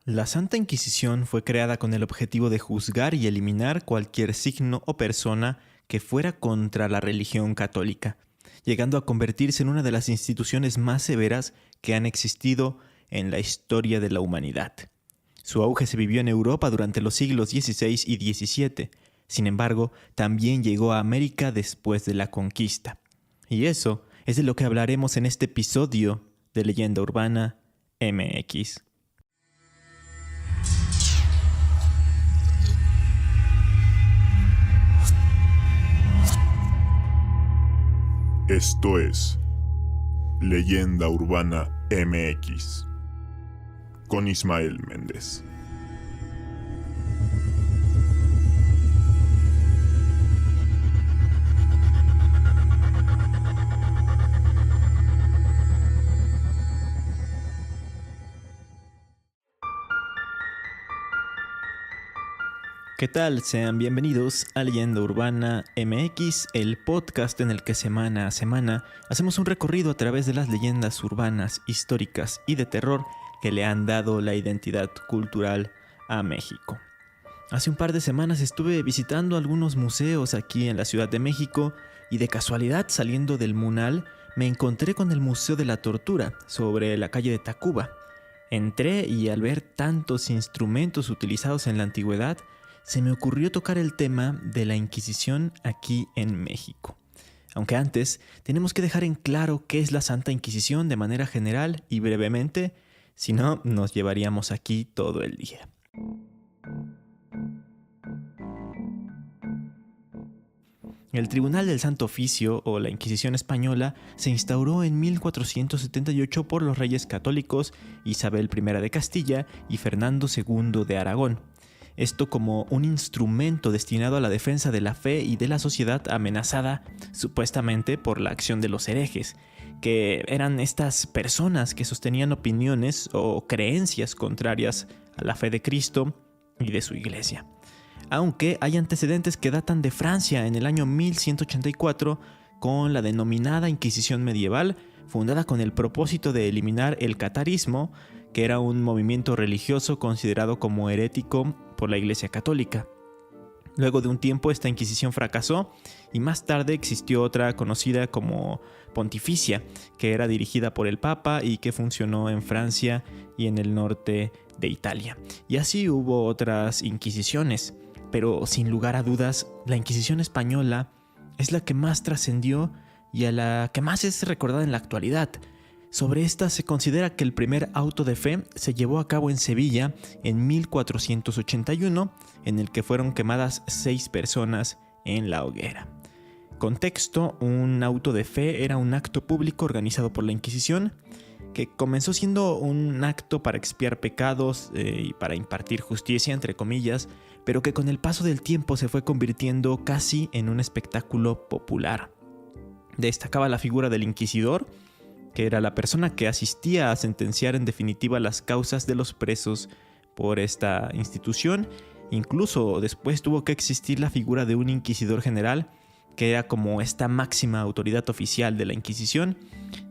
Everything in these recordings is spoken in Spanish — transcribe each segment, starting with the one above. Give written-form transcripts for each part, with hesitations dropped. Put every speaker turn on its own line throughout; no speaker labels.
La Santa Inquisición fue creada con el objetivo de juzgar y eliminar cualquier signo o persona que fuera contra la religión católica, llegando a convertirse en una de las instituciones más severas que han existido en la historia de la humanidad. Su auge se vivió en Europa durante los siglos XVI y XVII, sin embargo, también llegó a América después de la conquista. Y eso es de lo que hablaremos en este episodio de Leyenda Urbana MX.
Esto es Leyenda Urbana MX con Ismael Méndez.
¿Qué tal? Sean bienvenidos a Leyenda Urbana MX, el podcast en el que semana a semana hacemos un recorrido a través de las leyendas urbanas, históricas y de terror que le han dado la identidad cultural a México. Hace un par de semanas estuve visitando algunos museos aquí en la Ciudad de México y de casualidad, saliendo del Munal, me encontré con el Museo de la Tortura sobre la calle de Tacuba. Entré y al ver tantos instrumentos utilizados en la antigüedad, se me ocurrió tocar el tema de la Inquisición aquí en México. Aunque antes, tenemos que dejar en claro qué es la Santa Inquisición de manera general y brevemente, si no, nos llevaríamos aquí todo el día. El Tribunal del Santo Oficio, o la Inquisición Española, se instauró en 1478 por los reyes católicos Isabel I de Castilla y Fernando II de Aragón. Esto como un instrumento destinado a la defensa de la fe y de la sociedad amenazada supuestamente por la acción de los herejes, que eran estas personas que sostenían opiniones o creencias contrarias a la fe de Cristo y de su iglesia. Aunque hay antecedentes que datan de Francia en el año 1184 con la denominada Inquisición medieval, fundada con el propósito de eliminar el catarismo, que era un movimiento religioso considerado como herético por la Iglesia Católica. Luego de un tiempo esta Inquisición fracasó y más tarde existió otra conocida como Pontificia, que era dirigida por el Papa y que funcionó en Francia y en el norte de Italia. Y así hubo otras Inquisiciones, pero sin lugar a dudas la Inquisición española es la que más trascendió y a la que más es recordada en la actualidad. Sobre esta se considera que el primer auto de fe se llevó a cabo en Sevilla en 1481, en el que fueron quemadas 6 personas en la hoguera. Contexto: un auto de fe era un acto público organizado por la Inquisición, que comenzó siendo un acto para expiar pecados y para impartir justicia, entre comillas, pero que con el paso del tiempo se fue convirtiendo casi en un espectáculo popular. Destacaba la figura del inquisidor, que era la persona que asistía a sentenciar en definitiva las causas de los presos por esta institución. Incluso después tuvo que existir la figura de un inquisidor general, que era como esta máxima autoridad oficial de la Inquisición.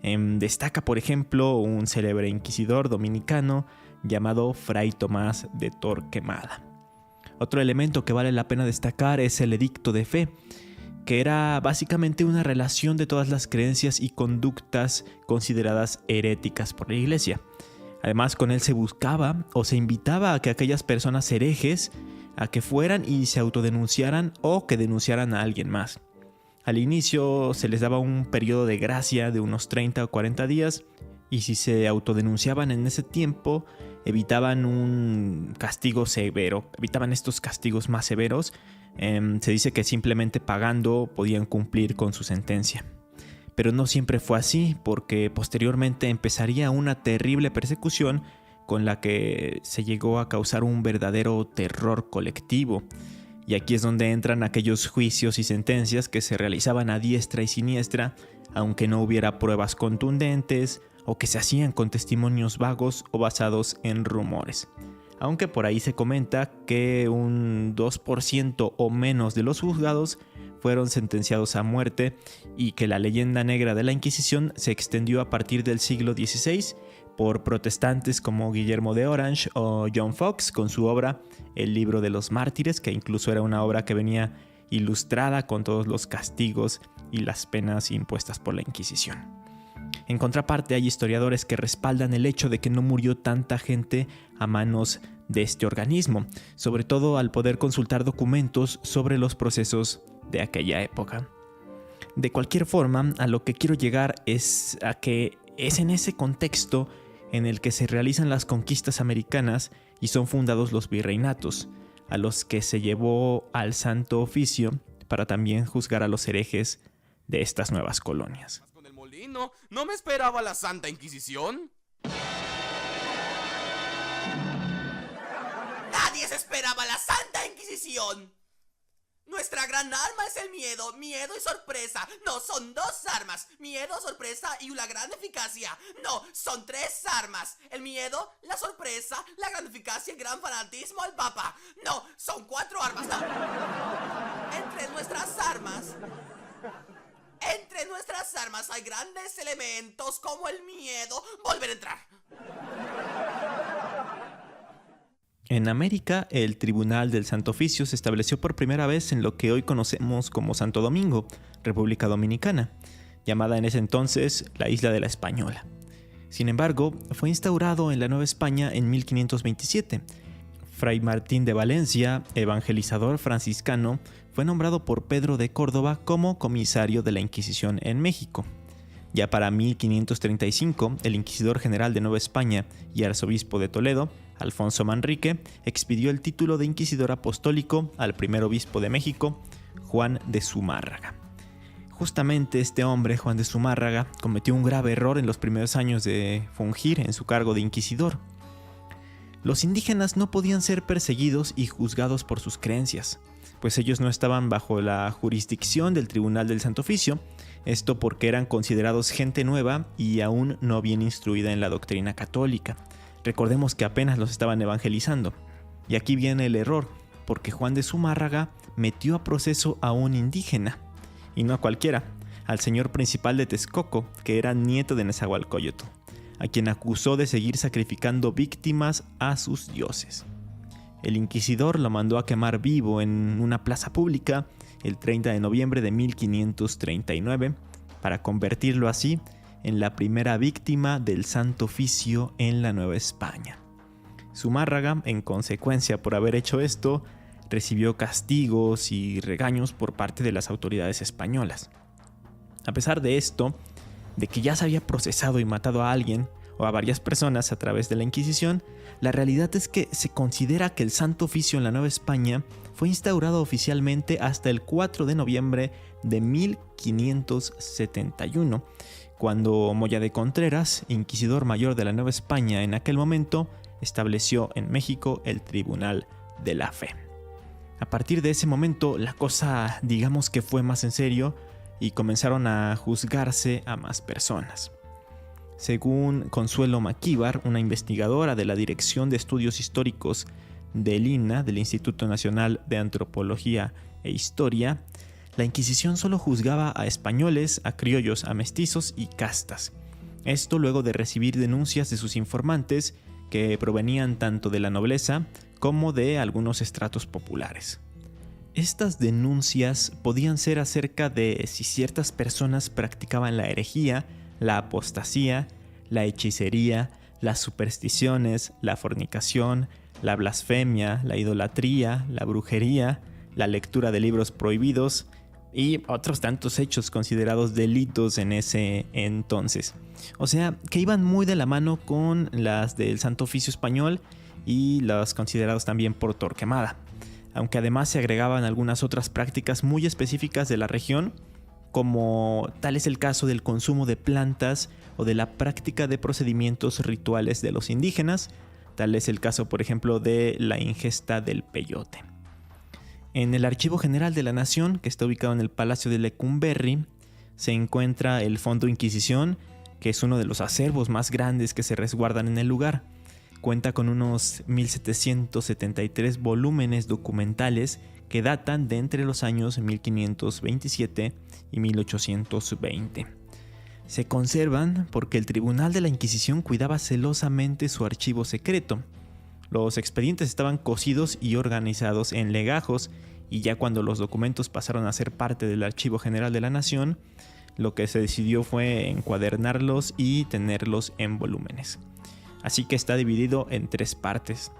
Destaca, por ejemplo, un célebre inquisidor dominicano llamado Fray Tomás de Torquemada. Otro elemento que vale la pena destacar es el edicto de fe, que era básicamente una relación de todas las creencias y conductas consideradas heréticas por la Iglesia. Además, con él se buscaba o se invitaba a que aquellas personas herejes a que fueran y se autodenunciaran o que denunciaran a alguien más. Al inicio se les daba un periodo de gracia de unos 30 o 40 días y si se autodenunciaban en ese tiempo evitaban un castigo severo, evitaban estos castigos más severos. Se dice que simplemente pagando podían cumplir con su sentencia. Pero no siempre fue así, porque posteriormente empezaría una terrible persecución con la que se llegó a causar un verdadero terror colectivo. Y aquí es donde entran aquellos juicios y sentencias que se realizaban a diestra y siniestra, aunque no hubiera pruebas contundentes o que se hacían con testimonios vagos o basados en rumores. Aunque por ahí se comenta que un 2% o menos de los juzgados fueron sentenciados a muerte y que la leyenda negra de la Inquisición se extendió a partir del siglo XVI, por protestantes como Guillermo de Orange o John Fox con su obra El libro de los mártires, que incluso era una obra que venía ilustrada con todos los castigos y las penas impuestas por la Inquisición. En contraparte, hay historiadores que respaldan el hecho de que no murió tanta gente a manos de este organismo, sobre todo al poder consultar documentos sobre los procesos de aquella época. De cualquier forma, a lo que quiero llegar es a que es en ese contexto en el que se realizan las conquistas americanas y son fundados los virreinatos, a los que se llevó al Santo Oficio para también juzgar a los herejes de estas nuevas colonias.
¿Con el molino? ¿No me esperaba la Santa Inquisición? ¡Nadie se esperaba la Santa Inquisición! Nuestra gran arma es el miedo, miedo y sorpresa. No, son dos armas, miedo, sorpresa y una gran eficacia. No, son tres armas, el miedo, la sorpresa, la gran eficacia y el gran fanatismo al Papa. No, son cuatro armas, no. Entre nuestras armas hay grandes elementos como el miedo. Volver a entrar.
En América, el Tribunal del Santo Oficio se estableció por primera vez en lo que hoy conocemos como Santo Domingo, República Dominicana, llamada en ese entonces la Isla de la Española. Sin embargo, fue instaurado en la Nueva España en 1527. Fray Martín de Valencia, evangelizador franciscano, fue nombrado por Pedro de Córdoba como comisario de la Inquisición en México. Ya para 1535, el inquisidor general de Nueva España y arzobispo de Toledo, Alfonso Manrique, expidió el título de inquisidor apostólico al primer obispo de México, Juan de Zumárraga. Justamente este hombre, Juan de Zumárraga, cometió un grave error en los primeros años de fungir en su cargo de inquisidor. Los indígenas no podían ser perseguidos y juzgados por sus creencias, pues ellos no estaban bajo la jurisdicción del Tribunal del Santo Oficio, esto porque eran considerados gente nueva y aún no bien instruida en la doctrina católica. Recordemos que apenas los estaban evangelizando. Y aquí viene el error, porque Juan de Zumárraga metió a proceso a un indígena, y no a cualquiera, al señor principal de Texcoco, que era nieto de Nezahualcóyotl, a quien acusó de seguir sacrificando víctimas a sus dioses. El inquisidor lo mandó a quemar vivo en una plaza pública el 30 de noviembre de 1539, para convertirlo así en la primera víctima del Santo Oficio en la Nueva España. Zumárraga, en consecuencia por haber hecho esto, recibió castigos y regaños por parte de las autoridades españolas. A pesar de esto, de que ya se había procesado y matado a alguien o a varias personas a través de la Inquisición, la realidad es que se considera que el Santo Oficio en la Nueva España fue instaurado oficialmente hasta el 4 de noviembre de 1571, cuando Moya de Contreras, inquisidor mayor de la Nueva España en aquel momento, estableció en México el Tribunal de la Fe. A partir de ese momento, la cosa, digamos que fue más en serio y comenzaron a juzgarse a más personas. Según Consuelo Maquíbar, una investigadora de la Dirección de Estudios Históricos del INAH, del Instituto Nacional de Antropología e Historia, la Inquisición solo juzgaba a españoles, a criollos, a mestizos y castas. Esto luego de recibir denuncias de sus informantes que provenían tanto de la nobleza como de algunos estratos populares. Estas denuncias podían ser acerca de si ciertas personas practicaban la herejía, la apostasía, la hechicería, las supersticiones, la fornicación, la blasfemia, la idolatría, la brujería, la lectura de libros prohibidos y otros tantos hechos considerados delitos en ese entonces. O sea, que iban muy de la mano con las del Santo Oficio español y los considerados también por Torquemada, aunque además se agregaban algunas otras prácticas muy específicas de la región, como tal es el caso del consumo de plantas o de la práctica de procedimientos rituales de los indígenas, tal es el caso, por ejemplo, de la ingesta del peyote. En el Archivo General de la Nación, que está ubicado en el Palacio de Lecumberri, se encuentra el Fondo Inquisición, que es uno de los acervos más grandes que se resguardan en el lugar. Cuenta con unos 1773 volúmenes documentales que datan de entre los años 1527 y 1820. Se conservan porque el Tribunal de la Inquisición cuidaba celosamente su archivo secreto. Los expedientes estaban cosidos y organizados en legajos, y ya cuando los documentos pasaron a ser parte del Archivo General de la Nación, lo que se decidió fue encuadernarlos y tenerlos en volúmenes. Así que está dividido en 3 partes.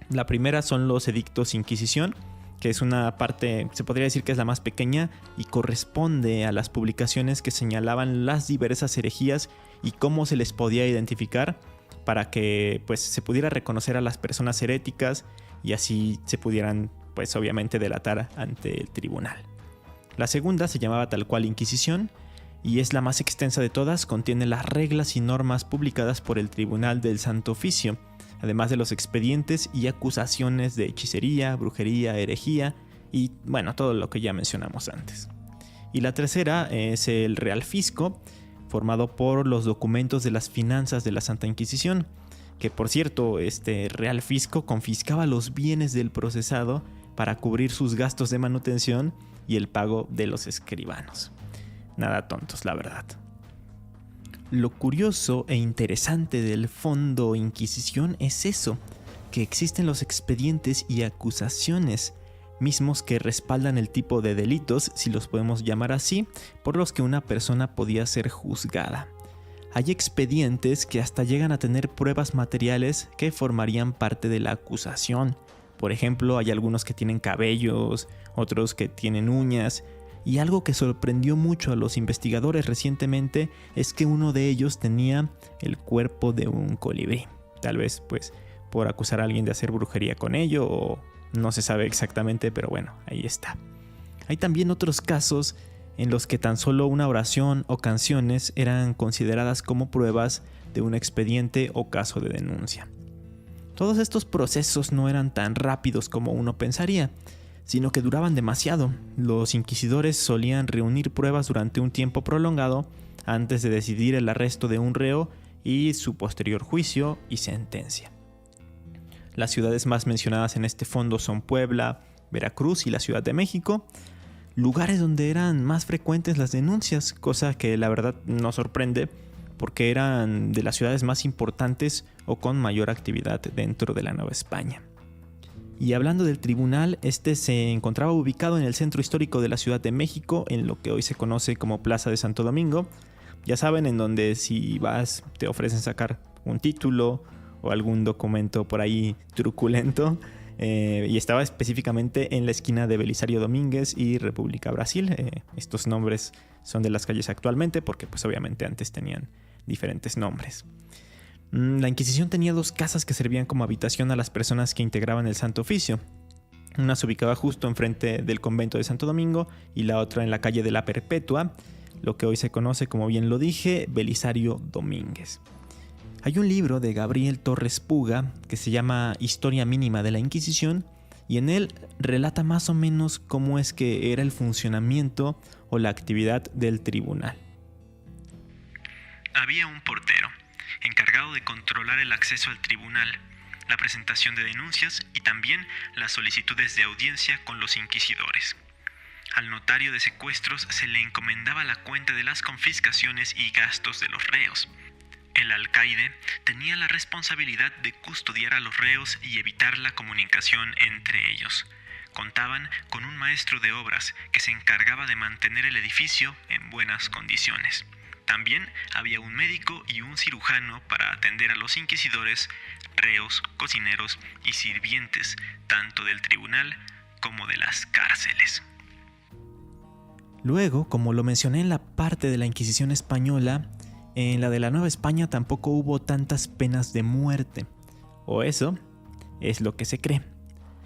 La primera son los edictos de Inquisición, que es una parte, se podría decir que es la más pequeña y corresponde a las publicaciones que señalaban las diversas herejías y cómo se les podía identificar para que pues, se pudiera reconocer a las personas heréticas y así se pudieran pues obviamente delatar ante el tribunal. La segunda se llamaba tal cual Inquisición y es la más extensa de todas, contiene las reglas y normas publicadas por el Tribunal del Santo Oficio, además de los expedientes y acusaciones de hechicería, brujería, herejía y bueno, todo lo que ya mencionamos antes. Y la tercera es el Real Fisco, formado por los documentos de las finanzas de la Santa Inquisición, que por cierto, este Real Fisco confiscaba los bienes del procesado para cubrir sus gastos de manutención y el pago de los escribanos. Nada tontos, la verdad. Lo curioso e interesante del Fondo Inquisición es eso, que existen los expedientes y acusaciones mismos que respaldan el tipo de delitos, si los podemos llamar así, por los que una persona podía ser juzgada. Hay expedientes que hasta llegan a tener pruebas materiales que formarían parte de la acusación. Por ejemplo, hay algunos que tienen cabellos, otros que tienen uñas, y algo que sorprendió mucho a los investigadores recientemente es que uno de ellos tenía el cuerpo de un colibrí. Tal vez pues por acusar a alguien de hacer brujería con ello o no se sabe exactamente, pero bueno, ahí está. Hay también otros casos en los que tan solo una oración o canciones eran consideradas como pruebas de un expediente o caso de denuncia. Todos estos procesos no eran tan rápidos como uno pensaría, sino que duraban demasiado. Los inquisidores solían reunir pruebas durante un tiempo prolongado antes de decidir el arresto de un reo y su posterior juicio y sentencia. Las ciudades más mencionadas en este fondo son Puebla, Veracruz y la Ciudad de México, lugares donde eran más frecuentes las denuncias, cosa que la verdad nos sorprende porque eran de las ciudades más importantes o con mayor actividad dentro de la Nueva España. Y hablando del tribunal, este se encontraba ubicado en el centro histórico de la Ciudad de México, en lo que hoy se conoce como Plaza de Santo Domingo. Ya saben, en donde si vas te ofrecen sacar un título o algún documento por ahí truculento. Y estaba específicamente en la esquina de Belisario Domínguez y República Brasil. Estos nombres son de las calles actualmente porque pues obviamente antes tenían diferentes nombres. La Inquisición tenía 2 casas que servían como habitación a las personas que integraban el Santo Oficio. Una se ubicaba justo enfrente del convento de Santo Domingo y la otra en la calle de la Perpetua, lo que hoy se conoce, como bien lo dije, Belisario Domínguez. Hay un libro de Gabriel Torres Puga que se llama Historia Mínima de la Inquisición y en él relata más o menos cómo es que era el funcionamiento o la actividad del tribunal.
Había un portero encargado de controlar el acceso al tribunal, la presentación de denuncias y también las solicitudes de audiencia con los inquisidores. Al notario de secuestros se le encomendaba la cuenta de las confiscaciones y gastos de los reos. El alcaide tenía la responsabilidad de custodiar a los reos y evitar la comunicación entre ellos. Contaban con un maestro de obras que se encargaba de mantener el edificio en buenas condiciones. También había un médico y un cirujano para atender a los inquisidores, reos, cocineros y sirvientes, tanto del tribunal como de las cárceles.
Luego, como lo mencioné en la parte de la Inquisición española, en la de la Nueva España tampoco hubo tantas penas de muerte. O eso es lo que se cree.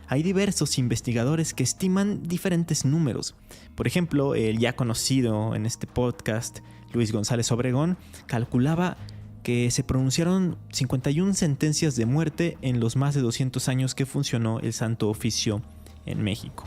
Hay diversos investigadores que estiman diferentes números. Por ejemplo, el ya conocido en este podcast, Luis González Obregón, calculaba que se pronunciaron 51 sentencias de muerte en los más de 200 años que funcionó el Santo Oficio en México.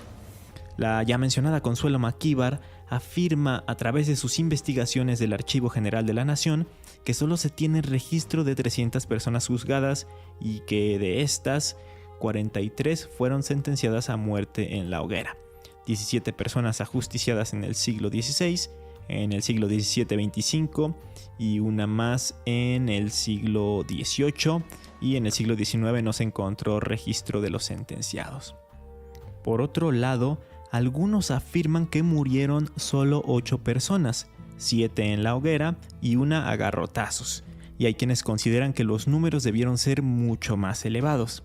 La ya mencionada Consuelo Maquíbar afirma a través de sus investigaciones del Archivo General de la Nación que solo se tiene registro de 300 personas juzgadas y que de estas 43 fueron sentenciadas a muerte en la hoguera, 17 personas ajusticiadas en el siglo XVI, en el siglo XVII-XXV y una más en el siglo XVIII, y en el siglo XIX no se encontró registro de los sentenciados. Por otro lado, algunos afirman que murieron solo 8 personas, 7 en la hoguera y una a garrotazos, y hay quienes consideran que los números debieron ser mucho más elevados.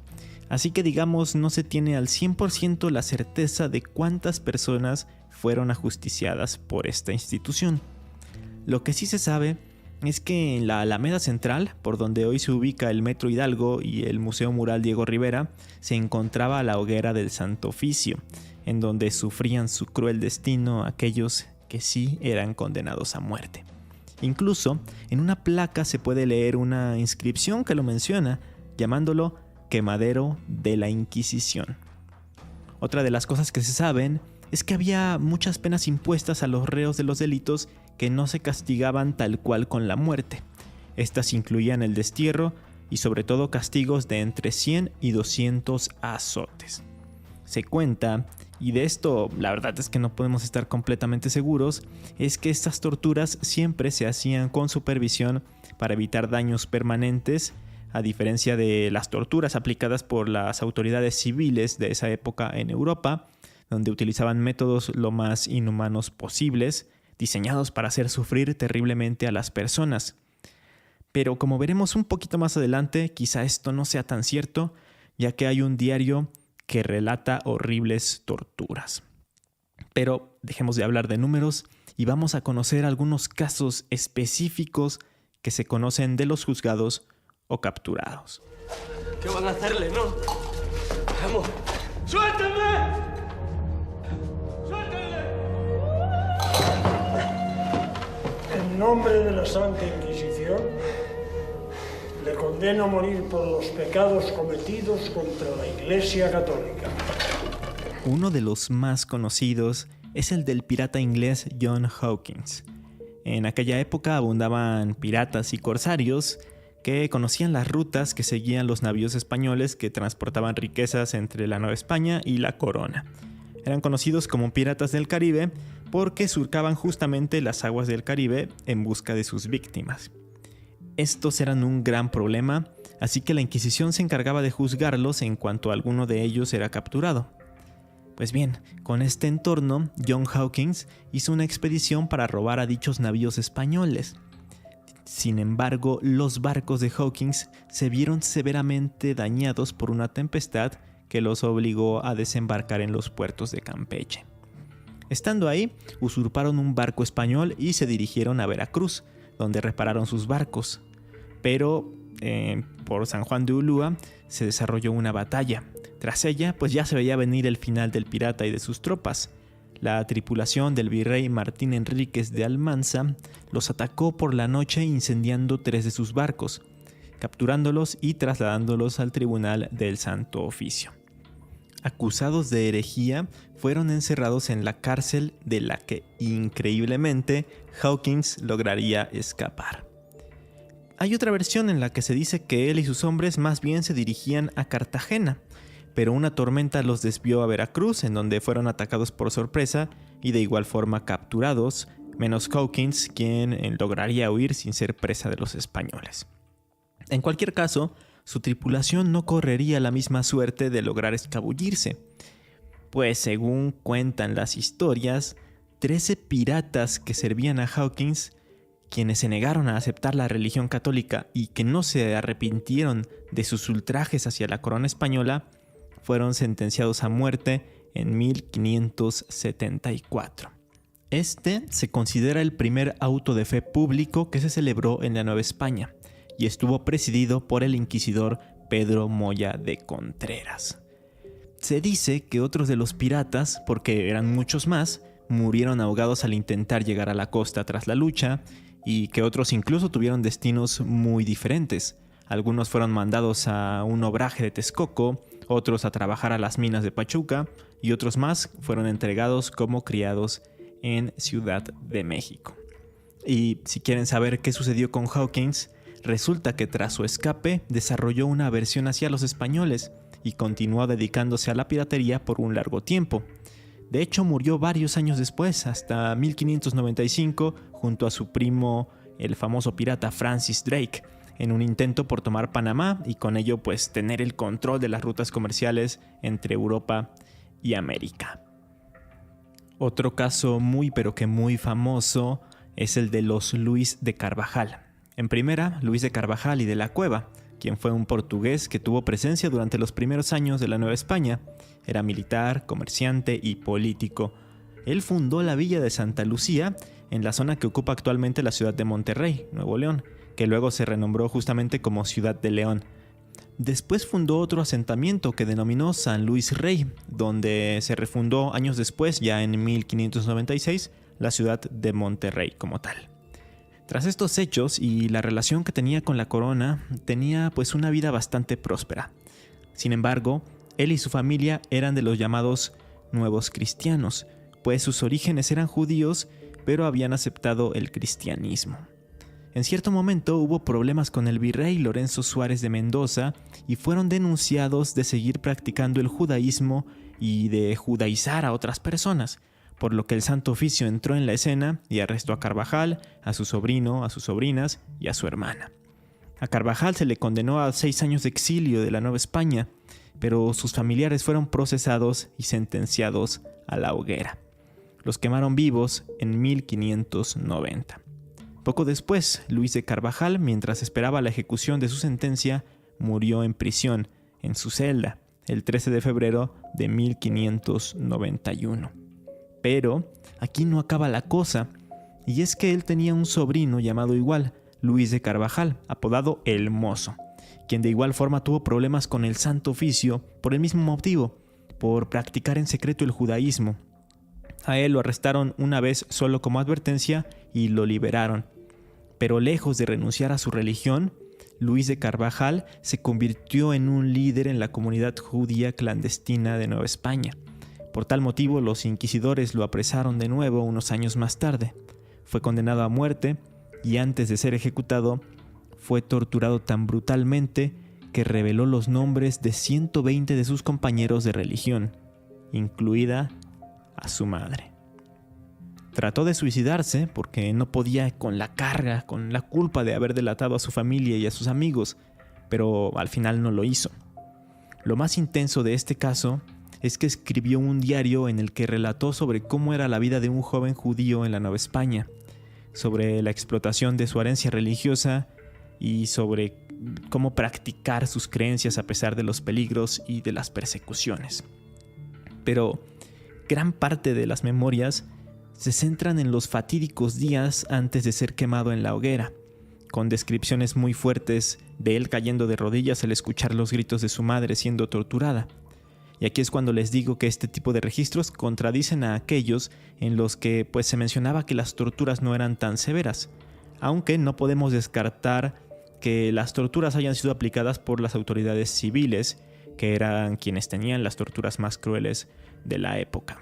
Así que digamos, no se tiene al 100% la certeza de cuántas personas fueron ajusticiadas por esta institución. Lo que sí se sabe es que en la Alameda Central, por donde hoy se ubica el Metro Hidalgo y el Museo Mural Diego Rivera, se encontraba la hoguera del Santo Oficio, en donde sufrían su cruel destino aquellos que sí eran condenados a muerte. Incluso en una placa se puede leer una inscripción que lo menciona, llamándolo Quemadero de la Inquisición. Otra de las cosas que se saben es que había muchas penas impuestas a los reos de los delitos que no se castigaban tal cual con la muerte. Estas incluían el destierro y sobre todo castigos de entre 100 y 200 azotes. Se cuenta, y de esto la verdad es que no podemos estar completamente seguros, es que estas torturas siempre se hacían con supervisión para evitar daños permanentes, a diferencia de las torturas aplicadas por las autoridades civiles de esa época en Europa, donde utilizaban métodos lo más inhumanos posibles, diseñados para hacer sufrir terriblemente a las personas. Pero como veremos un poquito más adelante, quizá esto no sea tan cierto, ya que hay un diario que relata horribles torturas. Pero dejemos de hablar de números y vamos a conocer algunos casos específicos que se conocen de los juzgados o capturados.
¿Qué van a hacerle, no? ¡Vamos! ¡Suéltame! ¡Suéltame!
En nombre de la Santa Inquisición, le condeno a morir por los pecados cometidos contra la Iglesia Católica.
Uno de los más conocidos es el del pirata inglés John Hawkins. En aquella época abundaban piratas y corsarios que conocían las rutas que seguían los navíos españoles que transportaban riquezas entre la Nueva España y la Corona. Eran conocidos como piratas del Caribe porque surcaban justamente las aguas del Caribe en busca de sus víctimas. Estos eran un gran problema, así que la Inquisición se encargaba de juzgarlos en cuanto alguno de ellos era capturado. Pues bien, con este entorno, John Hawkins hizo una expedición para robar a dichos navíos españoles. Sin embargo, los barcos de Hawkins se vieron severamente dañados por una tempestad que los obligó a desembarcar en los puertos de Campeche. Estando ahí, usurparon un barco español y se dirigieron a Veracruz, donde repararon sus barcos. Pero por San Juan de Ulúa se desarrolló una batalla. Tras ella, pues ya se veía venir el final del pirata y de sus tropas. La tripulación del virrey Martín Enríquez de Almanza los atacó por la noche incendiando 3 de sus barcos, capturándolos y trasladándolos al tribunal del Santo Oficio. Acusados de herejía, fueron encerrados en la cárcel de la que, increíblemente, Hawkins lograría escapar. Hay otra versión en la que se dice que él y sus hombres más bien se dirigían a Cartagena, pero una tormenta los desvió a Veracruz, en donde fueron atacados por sorpresa y de igual forma capturados, menos Hawkins, quien lograría huir sin ser presa de los españoles. En cualquier caso, su tripulación no correría la misma suerte de lograr escabullirse, pues según cuentan las historias, 13 piratas que servían a Hawkins, quienes se negaron a aceptar la religión católica y que no se arrepintieron de sus ultrajes hacia la corona española, fueron sentenciados a muerte en 1574. Este se considera el primer auto de fe público que se celebró en la Nueva España y estuvo presidido por el inquisidor Pedro Moya de Contreras. Se dice que otros de los piratas, porque eran muchos más, murieron ahogados al intentar llegar a la costa tras la lucha y que otros incluso tuvieron destinos muy diferentes. Algunos fueron mandados a un obraje de Texcoco, otros a trabajar a las minas de Pachuca y otros más fueron entregados como criados en Ciudad de México. Y si quieren saber qué sucedió con Hawkins, resulta que tras su escape desarrolló una aversión hacia los españoles y continuó dedicándose a la piratería por un largo tiempo. De hecho, murió varios años después, hasta 1595, junto a su primo, el famoso pirata Francis Drake, en un intento por tomar Panamá y con ello pues tener el control de las rutas comerciales entre Europa y América. Otro caso muy pero que muy famoso es el de los Luis de Carvajal. En primera, Luis de Carvajal y de la Cueva, quien fue un portugués que tuvo presencia durante los primeros años de la Nueva España. Era militar, comerciante y político. Él fundó la villa de Santa Lucía, en la zona que ocupa actualmente la ciudad de Monterrey, Nuevo León, que luego se renombró justamente como Ciudad de León. Después fundó otro asentamiento que denominó San Luis Rey, donde se refundó años después, ya en 1596, la ciudad de Monterrey como tal. Tras estos hechos y la relación que tenía con la corona, tenía pues una vida bastante próspera. Sin embargo, él y su familia eran de los llamados nuevos cristianos, pues sus orígenes eran judíos, pero habían aceptado el cristianismo. En cierto momento hubo problemas con el virrey Lorenzo Suárez de Mendoza y fueron denunciados de seguir practicando el judaísmo y de judaizar a otras personas, por lo que el Santo Oficio entró en la escena y arrestó a Carvajal, a su sobrino, a sus sobrinas y a su hermana. A Carvajal se le condenó a 6 años de exilio de la Nueva España, pero sus familiares fueron procesados y sentenciados a la hoguera. Los quemaron vivos en 1590. Poco después, Luis de Carvajal, mientras esperaba la ejecución de su sentencia, murió en prisión, en su celda, el 13 de febrero de 1591. Pero aquí no acaba la cosa, y es que él tenía un sobrino llamado igual, Luis de Carvajal, apodado El Mozo, quien de igual forma tuvo problemas con el Santo Oficio por el mismo motivo, por practicar en secreto el judaísmo. A él lo arrestaron una vez solo como advertencia y lo liberaron. Pero lejos de renunciar a su religión, Luis de Carvajal se convirtió en un líder en la comunidad judía clandestina de Nueva España. Por tal motivo, los inquisidores lo apresaron de nuevo unos años más tarde. Fue condenado a muerte y antes de ser ejecutado, fue torturado tan brutalmente que reveló los nombres de 120 de sus compañeros de religión, incluida a su madre. Trató de suicidarse porque no podía con la carga, con la culpa de haber delatado a su familia y a sus amigos, pero al final no lo hizo. Lo más intenso de este caso es que escribió un diario en el que relató sobre cómo era la vida de un joven judío en la Nueva España, sobre la explotación de su herencia religiosa y sobre cómo practicar sus creencias a pesar de los peligros y de las persecuciones. Pero gran parte de las memorias se centran en los fatídicos días antes de ser quemado en la hoguera, con descripciones muy fuertes de él cayendo de rodillas al escuchar los gritos de su madre siendo torturada. Y aquí es cuando les digo que este tipo de registros contradicen a aquellos en los que pues se mencionaba que las torturas no eran tan severas, aunque no podemos descartar que las torturas hayan sido aplicadas por las autoridades civiles, que eran quienes tenían las torturas más crueles de la época.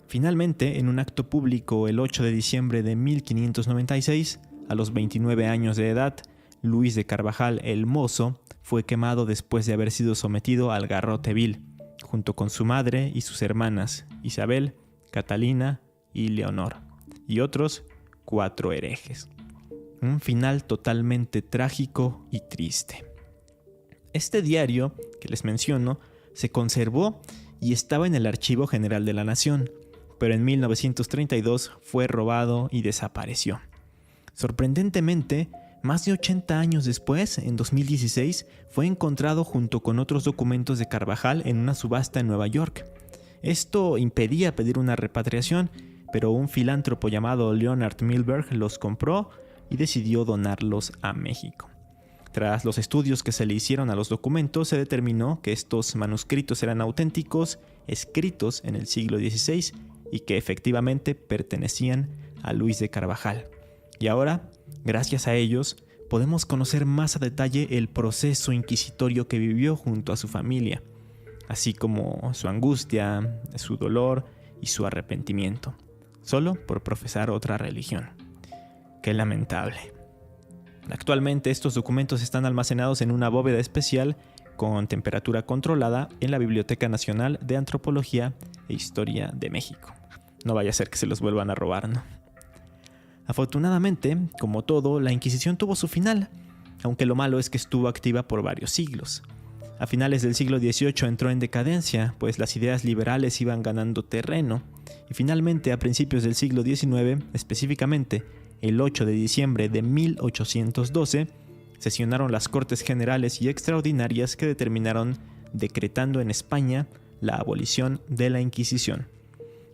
Finalmente, en un acto público el 8 de diciembre de 1596, a los 29 años de edad, Luis de Carvajal el Mozo fue quemado después de haber sido sometido al garrote vil, junto con su madre y sus hermanas, Isabel, Catalina y Leonor, y otros 4 herejes. Un final totalmente trágico y triste. Este diario que les menciono se conservó y estaba en el Archivo General de la Nación, pero en 1932 fue robado y desapareció. Sorprendentemente, más de 80 años después, en 2016, fue encontrado junto con otros documentos de Carvajal en una subasta en Nueva York. Esto impedía pedir una repatriación, pero un filántropo llamado Leonard Milberg los compró y decidió donarlos a México. Tras los estudios que se le hicieron a los documentos, se determinó que estos manuscritos eran auténticos, escritos en el siglo XVI y que efectivamente pertenecían a Luis de Carvajal. Y ahora, gracias a ellos, podemos conocer más a detalle el proceso inquisitorio que vivió junto a su familia, así como su angustia, su dolor y su arrepentimiento, solo por profesar otra religión. ¡Qué lamentable! Actualmente estos documentos están almacenados en una bóveda especial con temperatura controlada en la Biblioteca Nacional de Antropología e historia de México. No vaya a ser que se los vuelvan a robar, ¿no? Afortunadamente, como todo, la Inquisición tuvo su final, aunque lo malo es que estuvo activa por varios siglos. A finales del siglo XVIII entró en decadencia, pues las ideas liberales iban ganando terreno, y finalmente a principios del siglo XIX, específicamente el 8 de diciembre de 1812, sesionaron las Cortes Generales y Extraordinarias que determinaron decretando en España la abolición de la Inquisición.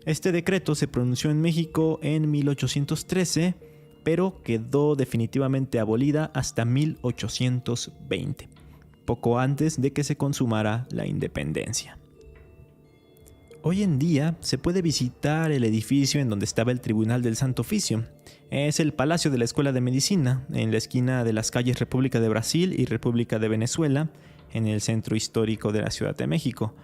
Este decreto se pronunció en México en 1813, pero quedó definitivamente abolida hasta 1820. Poco antes de que se consumara la independencia. Hoy en día se puede visitar el edificio en donde estaba el Tribunal del Santo Oficio. Es el Palacio de la Escuela de Medicina, en la esquina de las calles República de Brasil y República de Venezuela, en el centro histórico de la Ciudad de México.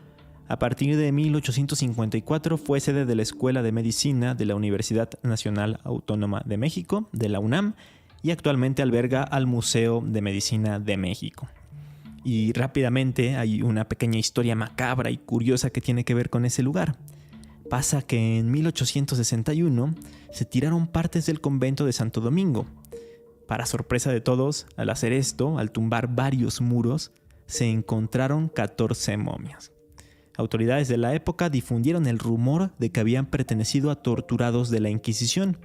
A partir de 1854 fue sede de la Escuela de Medicina de la Universidad Nacional Autónoma de México, de la UNAM, y actualmente alberga al Museo de Medicina de México. Y rápidamente hay una pequeña historia macabra y curiosa que tiene que ver con ese lugar. Pasa que en 1861 se tiraron partes del convento de Santo Domingo. Para sorpresa de todos, al hacer esto, al tumbar varios muros, se encontraron 14 momias. Autoridades de la época difundieron el rumor de que habían pertenecido a torturados de la Inquisición,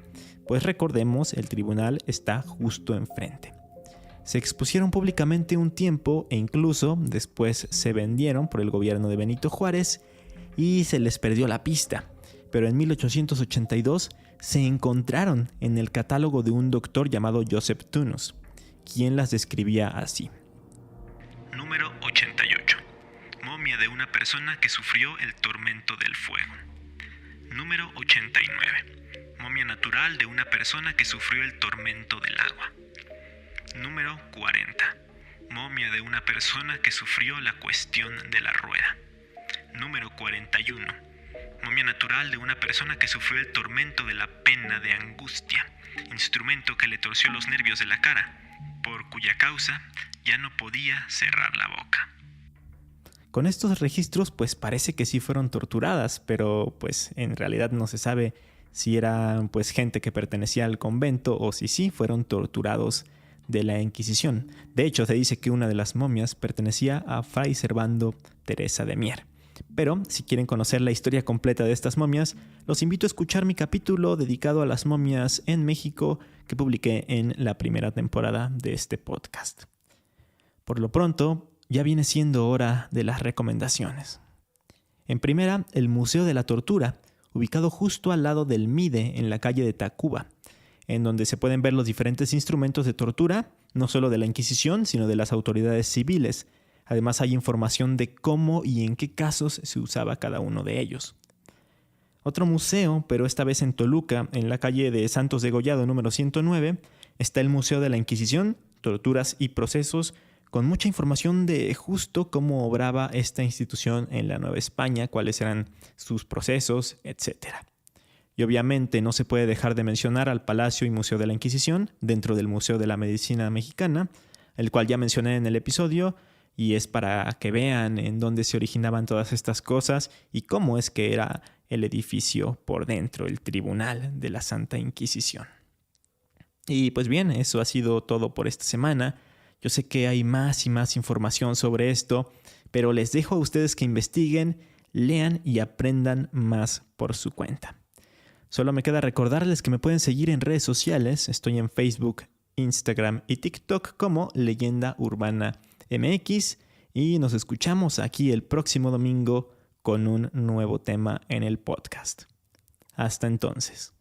pues recordemos, el tribunal está justo enfrente. Se expusieron públicamente un tiempo e incluso después se vendieron por el gobierno de Benito Juárez y se les perdió la pista. Pero en 1882 se encontraron en el catálogo de un doctor llamado Joseph Tunus, quien las describía así.
Número 88. Momia de una persona que sufrió el tormento del fuego. Número 89. Momia natural de una persona que sufrió el tormento del agua. Número 40. Momia de una persona que sufrió la cuestión de la rueda. Número 41. Momia natural de una persona que sufrió el tormento de la pena de angustia, instrumento que le torció los nervios de la cara, por cuya causa ya no podía cerrar la boca.
Con estos registros pues parece que sí fueron torturadas, pero pues en realidad no se sabe si eran pues gente que pertenecía al convento o si sí fueron torturados de la Inquisición. De hecho, se dice que una de las momias pertenecía a Fray Servando Teresa de Mier. Pero si quieren conocer la historia completa de estas momias, los invito a escuchar mi capítulo dedicado a las momias en México que publiqué en la primera temporada de este podcast. Por lo pronto, ya viene siendo hora de las recomendaciones. En primera, el Museo de la Tortura, ubicado justo al lado del MIDE en la calle de Tacuba, en donde se pueden ver los diferentes instrumentos de tortura, no solo de la Inquisición, sino de las autoridades civiles. Además hay información de cómo y en qué casos se usaba cada uno de ellos. Otro museo, pero esta vez en Toluca, en la calle de Santos Degollado número 109, está el Museo de la Inquisición, Torturas y Procesos, con mucha información de justo cómo obraba esta institución en la Nueva España, cuáles eran sus procesos, etc. Y obviamente no se puede dejar de mencionar al Palacio y Museo de la Inquisición dentro del Museo de la Medicina Mexicana, el cual ya mencioné en el episodio, y es para que vean en dónde se originaban todas estas cosas y cómo es que era el edificio por dentro, el Tribunal de la Santa Inquisición. Y pues bien, eso ha sido todo por esta semana. Yo sé que hay más y más información sobre esto, pero les dejo a ustedes que investiguen, lean y aprendan más por su cuenta. Solo me queda recordarles que me pueden seguir en redes sociales. Estoy en Facebook, Instagram y TikTok como Leyenda Urbana MX y nos escuchamos aquí el próximo domingo con un nuevo tema en el podcast. Hasta entonces.